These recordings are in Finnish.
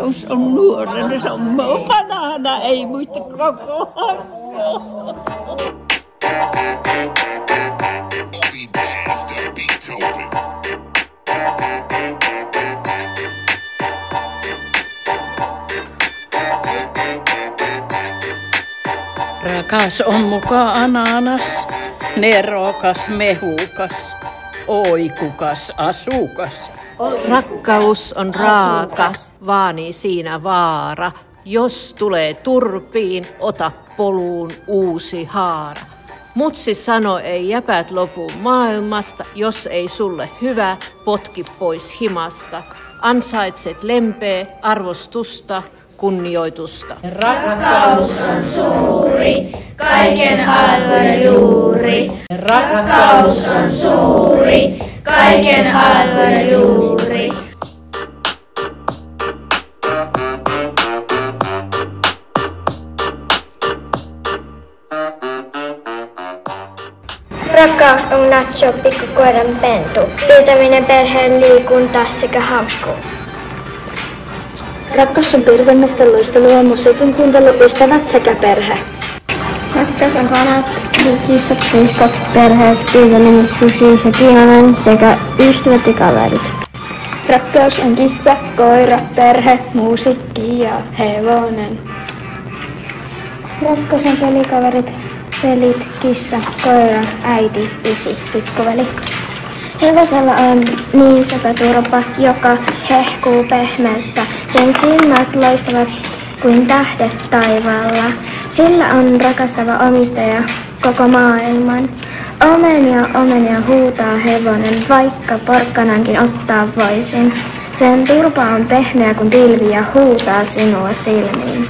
Rakkaus on nuoren sommo, vanhana ei muista koko hommoa. Rakas on muka ananas, nerokas, mehukas, oikukas, asukas. Rakkaus on raaka, vaani siinä vaara. Jos tulee turpiin, ota poluun uusi haara. Mutsi sano, ei jäpät lopu maailmasta, jos ei sulle hyvä, potki pois himasta. Ansaitset lempeä arvostusta, kunnioitusta. Rakkaus on suuri, kaiken halvin juuri. Rakkaus on suuri, kaiken halvin juuri. Rakkaus on nacho, pikkukoiran pentu, pitäminen perheen liikunta sekä hauskuu. Rakkaus on pilvennestä luistelua, musiikin kuuntelu, ystävät sekä perhe. Rakkaus on kanat, kissat, siskot, perheet, pitäminen, sushi ja tiinainen sekä ystävät ja kaverit. Rakkaus on kissa, koira, perhe, musiikki ja hevonen. Rakkaus on pelikaverit, pelit, kissa, koira, äiti, isi, pikkuveli. Hevosella on niin turpa, joka hehkuu pehmeyttä. Sen silmät loistavat kuin tähdet taivaalla. Sillä on rakastava omistaja koko maailman. Omenia huutaa hevonen, vaikka porkkanankin ottaa voisin. Sen turpa on pehmeä kuin pilvi ja huutaa sinua silmiin.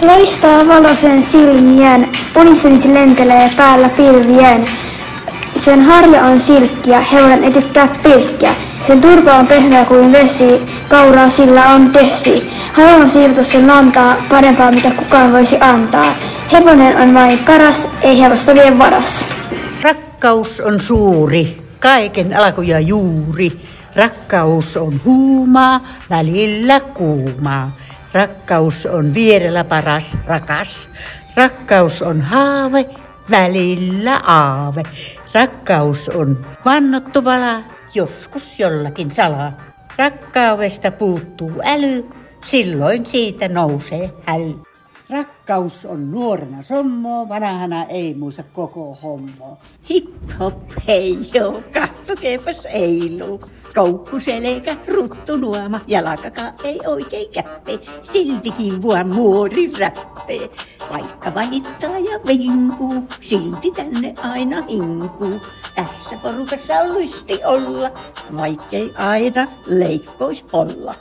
Loistaa valoisen silmien, unissani se lentelee päällä pilvien. Sen harja on silkkiä, hevonen etyttää pilkkiä. Sen turpa on pehmeä kuin vesi, kauraa sillä on tesi. Haluan siirtää sen lantaa, parempaa mitä kukaan voisi antaa. Hevonen on vain paras, ei hevosta vie varas. Rakkaus on suuri, kaiken alku ja juuri. Rakkaus on huumaa, välillä kuumaa. Rakkaus on vierellä paras, rakas. Rakkaus on haave, välillä aave. Rakkaus on vannottu vala, joskus jollakin salaa. Rakkaudesta puuttuu äly, silloin siitä nousee häly. Rakkaus on nuorena sommoa, vanhana ei muista koko hommoa. Hip hop hei joo, kattokeepas eilu. Koukkuselkä, ruttunuoma, jalkakaan ei oikein käppe. Siltikin vaan muori räppee. Vaikka valittaa ja vinkuu, silti tänne aina hinkuu. Tässä porukassa on lysti olla, vaikkei aina leikkois olla.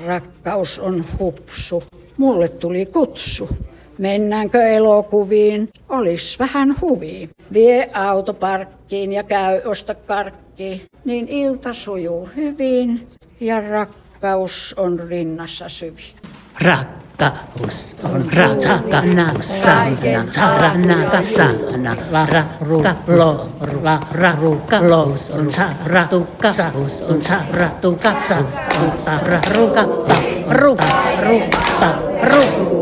Rakkaus on hupsu. Mulle tuli kutsu. Mennäänkö elokuviin? Olis vähän huvia. Vie autoparkkiin ja käy osta karkki. Niin ilta sujuu hyvin ja rakkaus on rinnassa syvin. Rakkaus on ratsatana sana, taranata sana, raruka lo, raruka los on saratuka, saus on saratuka, saus on raruka, ruka, ruka, ruka.